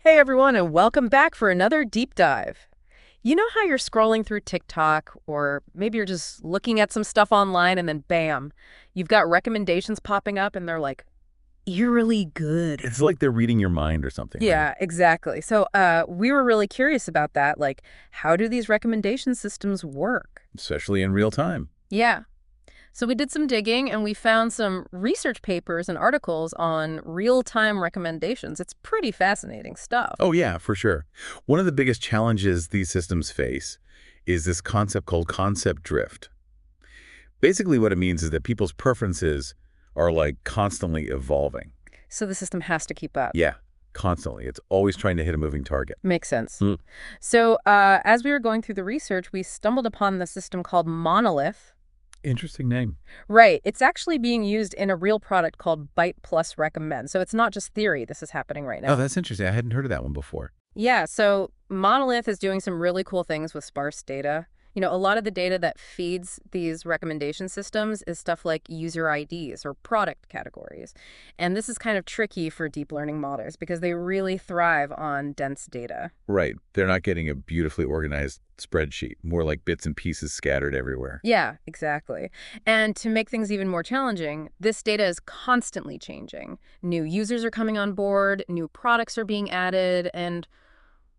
Hey everyone, and welcome back for another deep dive. You know how you're scrolling through TikTok, or maybe you're just looking at some stuff online and then bam, you've got recommendations popping up and they're like, eerily good. It's like they're reading your mind or something, right? Yeah, exactly. So we were really curious about that. Like, how do these recommendation systems work? Especially in real time. Yeah. So we did some digging and we found some research papers and articles on real-time recommendations. It's pretty fascinating stuff. Oh, yeah, for sure. One of the biggest challenges these systems face is this concept called concept drift. Basically, what it means is that people's preferences are like constantly evolving. So the system has to keep up. Yeah, constantly. It's always trying to hit a moving target. Makes sense. Mm. So as we were going through the research, we stumbled upon the system called Monolith. Interesting name. Right. It's actually being used in a real product called Byte Plus Recommend. So it's not just theory. This is happening right Oh, now. that's interesting. I hadn't heard of that one before. Yeah. So Monolith is doing some really cool things with sparse data. You know, a lot of the data that feeds these recommendation systems is stuff like user IDs or product categories. And this is kind of tricky for deep learning models because they really thrive on dense data. Right. They're not getting a beautifully organized spreadsheet, more like bits and pieces scattered everywhere. Yeah, exactly. And to make things even more challenging, this data is constantly changing. New users are coming on board, new products are being added, and,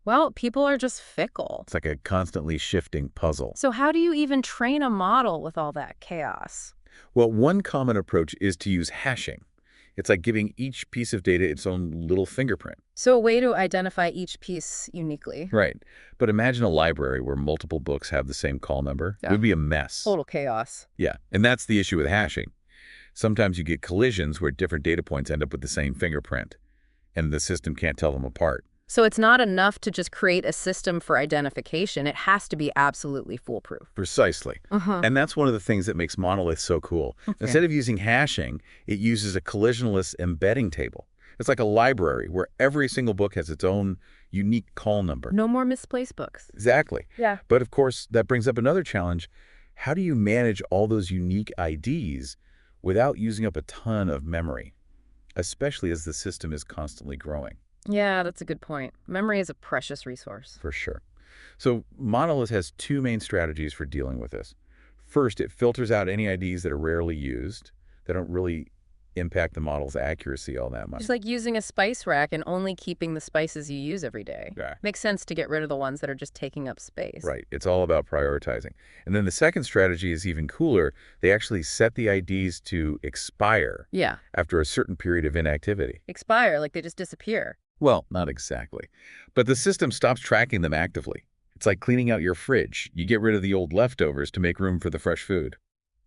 well, people are just fickle. It's like a constantly shifting puzzle. So how do you even train a model with all that chaos? Well, one common approach is to use hashing. It's like giving each piece of data its own little fingerprint. So a way to identify each piece uniquely. Right. But imagine a library where multiple books have the same call number. It Yeah. would be a mess. Total chaos. Yeah. And that's the issue with hashing. Sometimes you get collisions where different data points end up with the same fingerprint, and the system can't tell them apart. So it's not enough to just create a system for identification. It has to be absolutely foolproof. Precisely. Uh-huh. And that's one of the things that makes Monolith so cool. Okay. Instead of using hashing, it uses a collisionless embedding table. It's like a library where every single book has its own unique call number. No more misplaced books. Exactly. Yeah. But of course, that brings up another challenge. How do you manage all those unique IDs without using up a ton of memory, especially as the system is constantly growing? Yeah, that's a good point. Memory is a precious resource. For sure. So Monolith has two main strategies for dealing with this. First, it filters out any IDs that are rarely used, that don't really impact the model's accuracy all that much. It's like using a spice rack and only keeping the spices you use every day. Yeah. Makes sense to get rid of the ones that are just taking up space. Right. It's all about prioritizing. And then the second strategy is even cooler. They actually set the IDs to expire Yeah. after a certain period of inactivity. Expire, like they just disappear. Well, not exactly. But the system stops tracking them actively. It's like cleaning out your fridge. You get rid of the old leftovers to make room for the fresh food.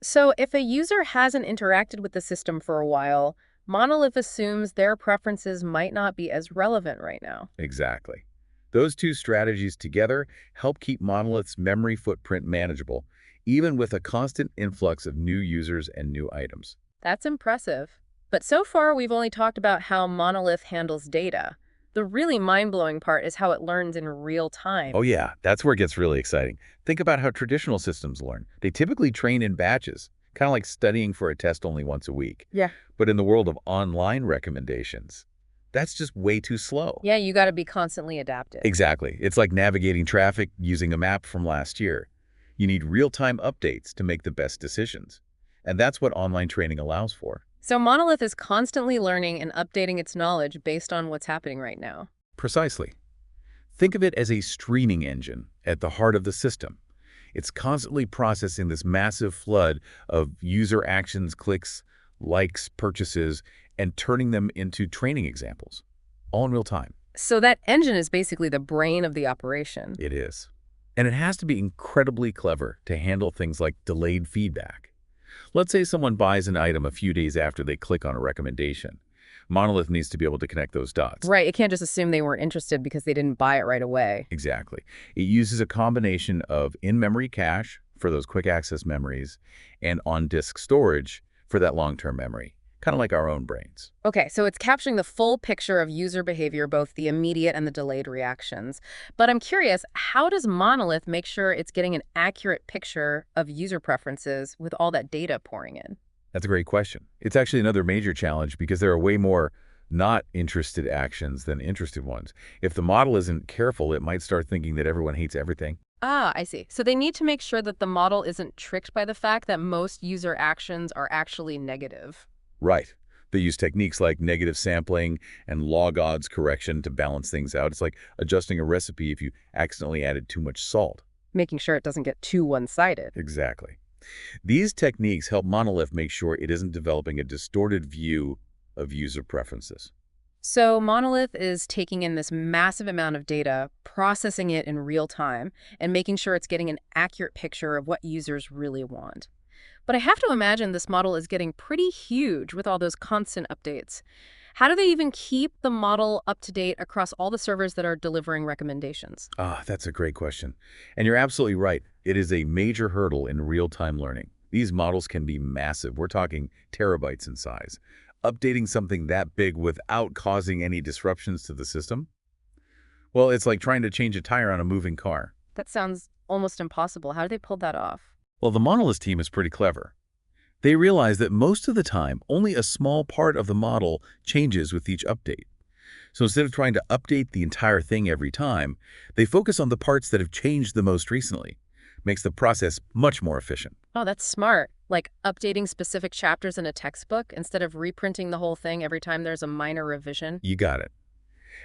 So if a user hasn't interacted with the system for a while, Monolith assumes their preferences might not be as relevant right now. Exactly. Those two strategies together help keep Monolith's memory footprint manageable, even with a constant influx of new users and new items. That's impressive. But so far, we've only talked about how Monolith handles data. The really mind-blowing part is how it learns in real time. Oh yeah, that's where it gets really exciting. Think about how traditional systems learn. They typically train in batches, kind of like studying for a test only once a week. Yeah. But in the world of online recommendations, that's just way too slow. Yeah, you got to be constantly adaptive. Exactly. It's like navigating traffic using a map from last year. You need real-time updates to make the best decisions. And that's what online training allows for. So Monolith is constantly learning and updating its knowledge based on what's happening right now. Precisely. Think of it as a streaming engine at the heart of the system. It's constantly processing this massive flood of user actions, clicks, likes, purchases, and turning them into training examples, all in real time. So that engine is basically the brain of the operation. It is. And it has to be incredibly clever to handle things like delayed feedback. Let's say someone buys an item a few days after they click on a recommendation. Monolith needs to be able to connect those dots. Right, it can't just assume they weren't interested because they didn't buy it right away. Exactly. It uses a combination of in-memory cache for those quick access memories and on-disk storage for that long-term memory, kind of like our own brains. Okay, so it's capturing the full picture of user behavior, both the immediate and the delayed reactions. But I'm curious, how does Monolith make sure it's getting an accurate picture of user preferences with all that data pouring in? That's a great question. It's actually another major challenge because there are way more Not interested actions, then interested ones. If the model isn't careful, it might start thinking that everyone hates everything. Ah, I see. So they need to make sure that the model isn't tricked by the fact that most user actions are actually negative. Right. They use techniques like negative sampling and log odds correction to balance things out. It's like adjusting a recipe if you accidentally added too much salt. Making sure it doesn't get too one-sided. Exactly. These techniques help Monolith make sure it isn't developing a distorted view of user preferences. So Monolith is taking in this massive amount of data, processing it in real time, and making sure it's getting an accurate picture of what users really want. But I have to imagine this model is getting pretty huge with all those constant updates. How do they even keep the model up to date across all the servers that are delivering recommendations? Ah, that's a great question. And you're absolutely right. It is a major hurdle in real-time learning. These models can be massive. We're talking terabytes in size. Updating something that big without causing any disruptions to the system? Well, it's like trying to change a tire on a moving car. That sounds almost impossible. How do they pull that off? Well, the Monolith team is pretty clever. They realize that most of the time, only a small part of the model changes with each update. So instead of trying to update the entire thing every time, they focus on the parts that have changed the most recently. Makes the process much more efficient. Oh, that's smart. Like updating specific chapters in a textbook instead of reprinting the whole thing every time there's a minor revision. You got it.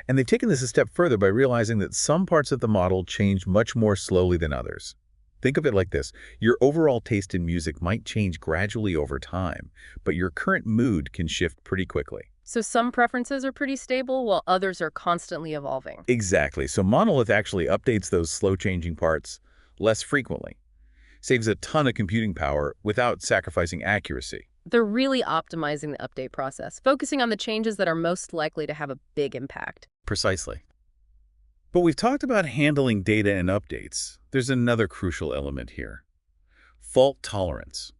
And they've taken this a step further by realizing that some parts of the model change much more slowly than others. Think of it like this. Your overall taste in music might change gradually over time, but your current mood can shift pretty quickly. So some preferences are pretty stable while others are constantly evolving. Exactly. So Monolith actually updates those slow-changing parts less frequently. Saves a ton of computing power without sacrificing accuracy. They're really optimizing the update process, focusing on the changes that are most likely to have a big impact. Precisely. But we've talked about handling data and updates. There's another crucial element here. Fault tolerance.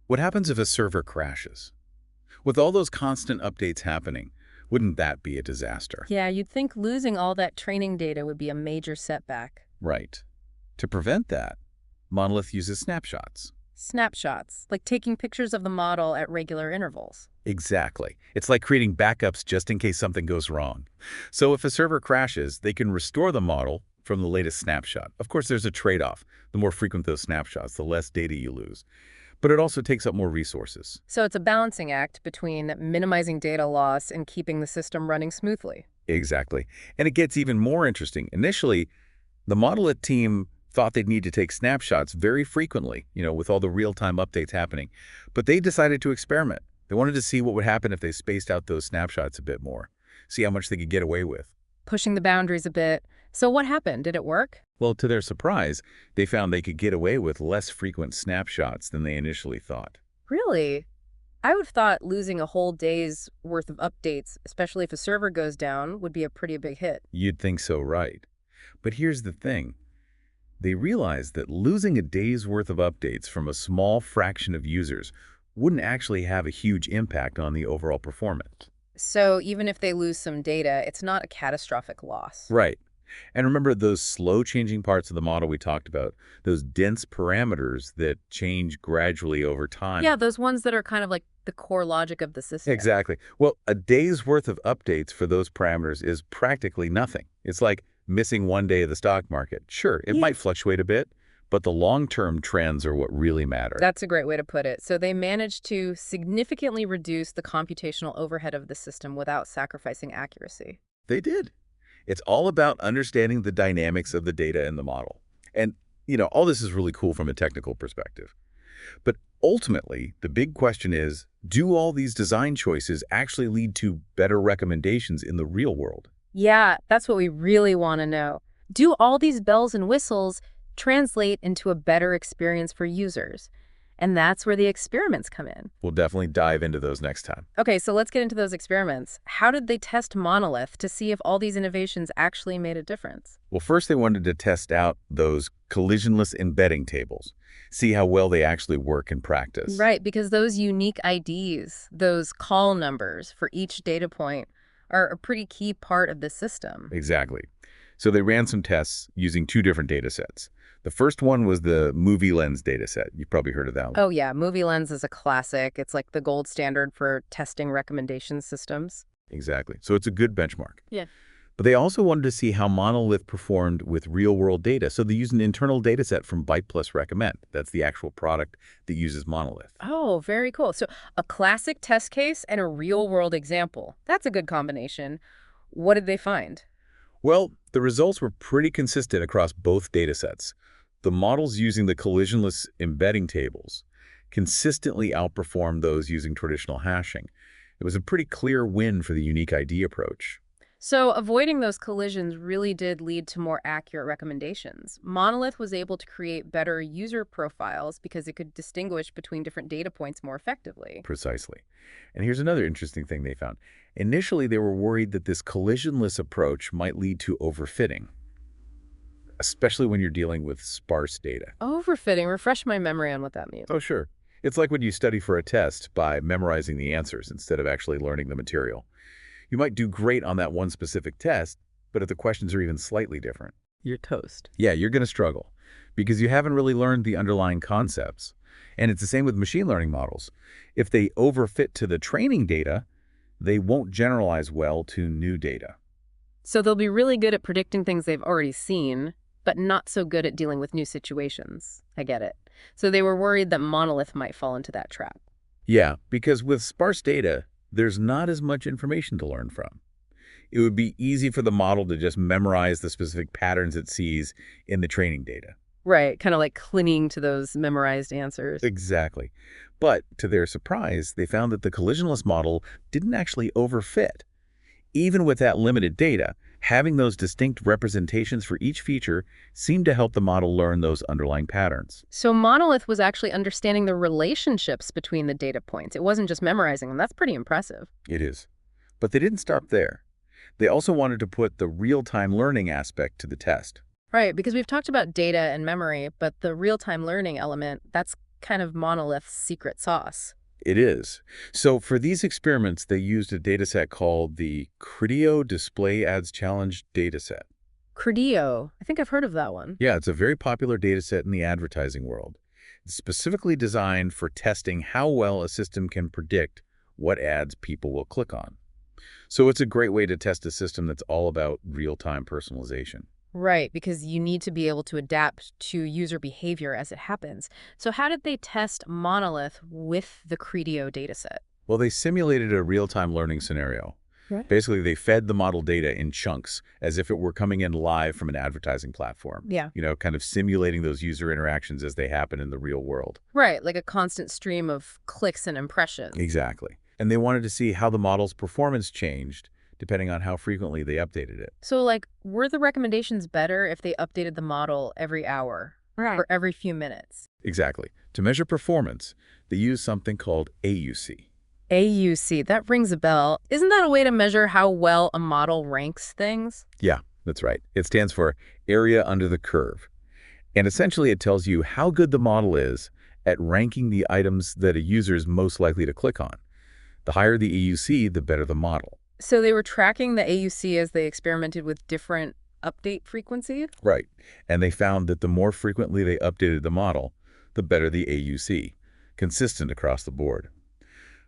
What happens if a server crashes? With all those constant updates happening, wouldn't that be a disaster? Yeah, you'd think losing all that training data would be a major setback. Right. To prevent that, Monolith uses snapshots. Snapshots, like taking pictures of the model at regular intervals. Exactly. It's like creating backups just in case something goes wrong. So if a server crashes, they can restore the model from the latest snapshot. Of course, there's a trade-off. The more frequent those snapshots, the less data you lose. But it also takes up more resources. So it's a balancing act between minimizing data loss and keeping the system running smoothly. Exactly. And it gets even more interesting. Initially, the Monolith team thought they'd need to take snapshots very frequently, with all the real-time updates happening. But they decided to experiment. They wanted to see what would happen if they spaced out those snapshots a bit more, see how much they could get away with. Pushing the boundaries a bit. So what happened? Did it work? Well, to their surprise, they found they could get away with less frequent snapshots than they initially thought. Really? I would have thought losing a whole day's worth of updates, especially if a server goes down, would be a pretty big hit. You'd think so, right? But here's the thing. They realized that losing a day's worth of updates from a small fraction of users wouldn't actually have a huge impact on the overall performance. So even if they lose some data, it's not a catastrophic loss. Right. And remember those slow-changing parts of the model we talked about, those dense parameters that change gradually over time. Yeah, those ones that are kind of like the core logic of the system. Exactly. Well, a day's worth of updates for those parameters is practically nothing. It's like missing one day of the stock market. Sure, it might fluctuate a bit, but the long-term trends are what really matter. That's a great way to put it. So they managed to significantly reduce the computational overhead of the system without sacrificing accuracy. They did. It's all about understanding the dynamics of the data in the model. And, all this is really cool from a technical perspective. But ultimately, the big question is, do all these design choices actually lead to better recommendations in the real world? Yeah, that's what we really want to know. Do all these bells and whistles translate into a better experience for users? And that's where the experiments come in. We'll definitely dive into those next time. Okay, so let's get into those experiments. How did they test Monolith to see if all these innovations actually made a difference? Well, first they wanted to test out those collisionless embedding tables, see how well they actually work in practice. Right, because those unique IDs, those call numbers for each data point, are a pretty key part of the system. Exactly. So they ran some tests using two different data sets. The first one was the movie lens data set. You've probably heard of that one. Oh yeah, movie lens is a classic. It's like the gold standard for testing recommendation systems. Exactly. So it's a good benchmark. Yeah. But they also wanted to see how Monolith performed with real-world data. So they used an internal data set from Byte plus Recommend. That's the actual product that uses Monolith. Oh, very cool. So a classic test case and a real-world example. That's a good combination. What did they find? Well, the results were pretty consistent across both data sets. The models using the collisionless embedding tables consistently outperformed those using traditional hashing. It was a pretty clear win for the unique ID approach. So avoiding those collisions really did lead to more accurate recommendations. Monolith was able to create better user profiles because it could distinguish between different data points more effectively. Precisely. And here's another interesting thing they found. Initially, they were worried that this collisionless approach might lead to overfitting, especially when you're dealing with sparse data. Overfitting, refresh my memory on what that means. Oh, sure. It's like when you study for a test by memorizing the answers instead of actually learning the material. You might do great on that one specific test, but if the questions are even slightly different, You're toast. yeah, you're going to struggle because you haven't really learned the underlying concepts. And it's the same with machine learning models. If they overfit to the training data, they won't generalize well to new data. So they'll be really good at predicting things they've already seen, but not so good at dealing with new situations. I get it. So they were worried that Monolith might fall into that trap. Yeah, because with sparse data, there's not as much information to learn from. It would be easy for the model to just memorize the specific patterns it sees in the training data. Right, kind of like clinging to those memorized answers. Exactly. But to their surprise, they found that the collisionless model didn't actually overfit. Even with that limited data, having those distinct representations for each feature seemed to help the model learn those underlying patterns. So Monolith was actually understanding the relationships between the data points. It wasn't just memorizing them. That's pretty impressive. It is. But they didn't stop there. They also wanted to put the real-time learning aspect to the test. Right, because we've talked about data and memory, but the real-time learning element, that's kind of Monolith's secret sauce. It is. So for these experiments, they used a dataset called the Criteo Display Ads Challenge dataset. Criteo, I think I've heard of that one. Yeah, it's a very popular dataset in the advertising world. It's specifically designed for testing how well a system can predict what ads people will click on. So it's a great way to test a system that's all about real-time personalization. Right, because you need to be able to adapt to user behavior as it happens. So how did they test Monolith with the Criteo dataset? Well, they simulated a real-time learning scenario. Right. Basically, they fed the model data in chunks as if it were coming in live from an advertising platform. Yeah. Kind of simulating those user interactions as they happen in the real world. Right, like a constant stream of clicks and impressions. Exactly. And they wanted to see how the model's performance changed depending on how frequently they updated it. So, like, were the recommendations better if they updated the model every hour or every few minutes? Exactly. To measure performance, they used something called AUC. AUC, that rings a bell. Isn't that a way to measure how well a model ranks things? Yeah, that's right. It stands for area under the curve. And essentially, it tells you how good the model is at ranking the items that a user is most likely to click on. The higher the AUC, the better the model. So they were tracking the AUC as they experimented with different update frequencies? Right. And they found that the more frequently they updated the model, the better the AUC, consistent across the board.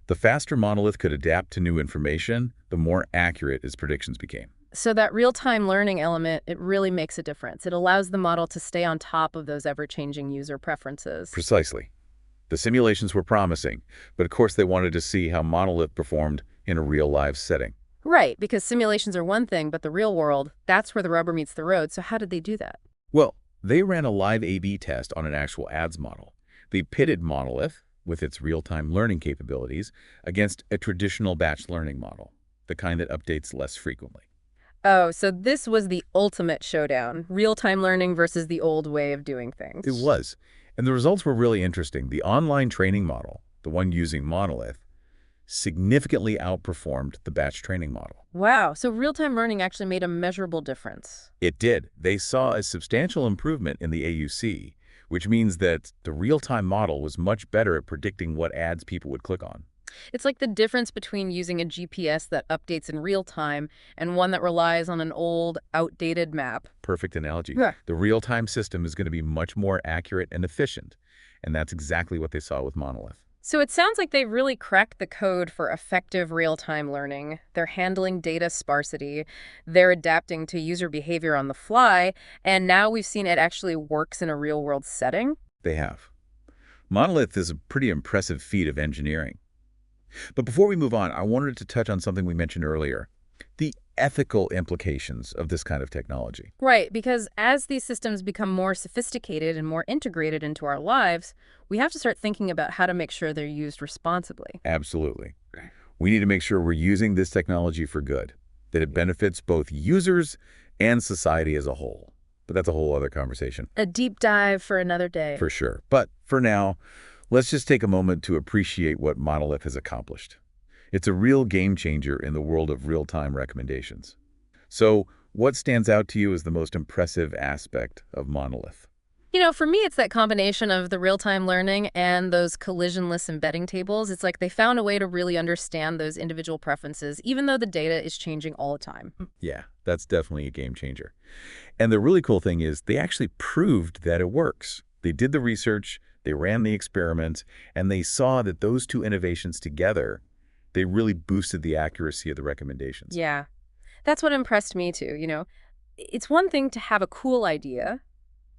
The faster Monolith could adapt to new information, the more accurate its predictions became. So that real-time learning element, it really makes a difference. It allows the model to stay on top of those ever-changing user preferences. Precisely. The simulations were promising, but of course they wanted to see how Monolith performed in a real live setting. Right, because simulations are one thing, but the real world, that's where the rubber meets the road. So how did they do that? Well, they ran a live A/B test on an actual ads model. They pitted Monolith, with its real-time learning capabilities, against a traditional batch learning model, the kind that updates less frequently. Oh, so this was the ultimate showdown, real-time learning versus the old way of doing things. It was. And the results were really interesting. The online training model, the one using Monolith, significantly outperformed the batch training model. Wow, so real-time learning actually made a measurable difference. It did. They saw a substantial improvement in the AUC, which means that the real-time model was much better at predicting what ads people would click on. It's like the difference between using a GPS that updates in real time and one that relies on an old, outdated map. Perfect analogy. Yeah. The real-time system is going to be much more accurate and efficient, and that's exactly what they saw with Monolith. So it sounds like they've really cracked the code for effective real-time learning. They're handling data sparsity, they're adapting to user behavior on the fly, and now we've seen it actually works in a real-world setting. They have. Monolith is a pretty impressive feat of engineering. But before we move on, I wanted to touch on something we mentioned earlier, the ethical implications of this kind of technology. Right, because as these systems become more sophisticated and more integrated into our lives, we have to start thinking about how to make sure they're used responsibly. Absolutely. We need to make sure we're using this technology for good, that it benefits both users and society as a whole. But that's a whole other conversation. A deep dive for another day. For sure. But for now, let's just take a moment to appreciate what Monolith has accomplished. It's a real game changer in the world of real-time recommendations. So, what stands out to you as the most impressive aspect of Monolith? For me, it's that combination of the real-time learning and those collisionless embedding tables. It's like they found a way to really understand those individual preferences, even though the data is changing all the time. Yeah, that's definitely a game changer. And the really cool thing is they actually proved that it works. They did the research, they ran the experiments, and they saw that those two innovations together, they really boosted the accuracy of the recommendations. Yeah, that's what impressed me too. It's one thing to have a cool idea,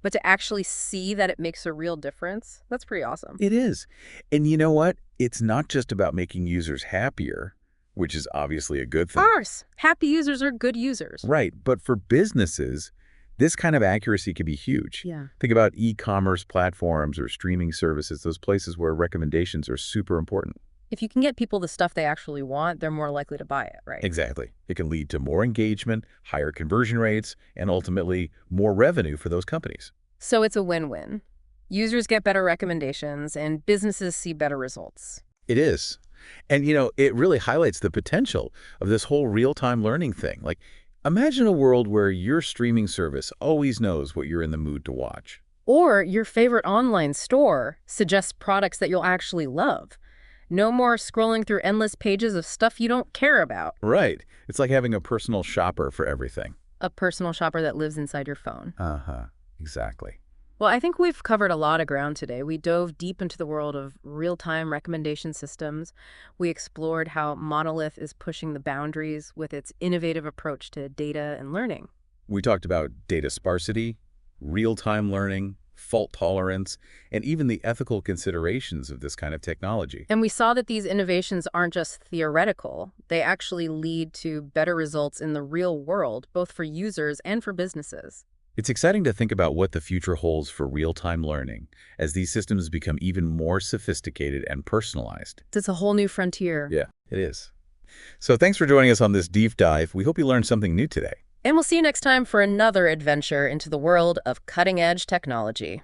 but to actually see that it makes a real difference, that's pretty awesome. It is. And you know what? It's not just about making users happier, which is obviously a good Of thing. course, happy users are good users. Right. But for businesses, this kind of accuracy can be huge. Yeah. Think about e-commerce platforms or streaming services, those places where recommendations are super important. If you can get people the stuff they actually want, they're more likely to buy it, right? Exactly. It can lead to more engagement, higher conversion rates, and ultimately more revenue for those companies. So it's a win-win. Users get better recommendations and businesses see better results. It is. And, it really highlights the potential of this whole real-time learning thing. Like, imagine a world where your streaming service always knows what you're in the mood to watch. Or your favorite online store suggests products that you'll actually love. No more scrolling through endless pages of stuff you don't care about. Right. It's like having a personal shopper for everything. A personal shopper that lives inside your phone. Uh-huh. Exactly. Well, I think we've covered a lot of ground today. We dove deep into the world of real-time recommendation systems. We explored how Monolith is pushing the boundaries with its innovative approach to data and learning. We talked about data sparsity, real-time learning, fault tolerance, and even the ethical considerations of this kind of technology. And we saw that these innovations aren't just theoretical. They actually lead to better results in the real world, both for users and for businesses. It's exciting to think about what the future holds for real-time learning as these systems become even more sophisticated and personalized. It's a whole new frontier. Yeah, it is. So thanks for joining us on this deep dive. We hope you learned something new today. And we'll see you next time for another adventure into the world of cutting-edge technology.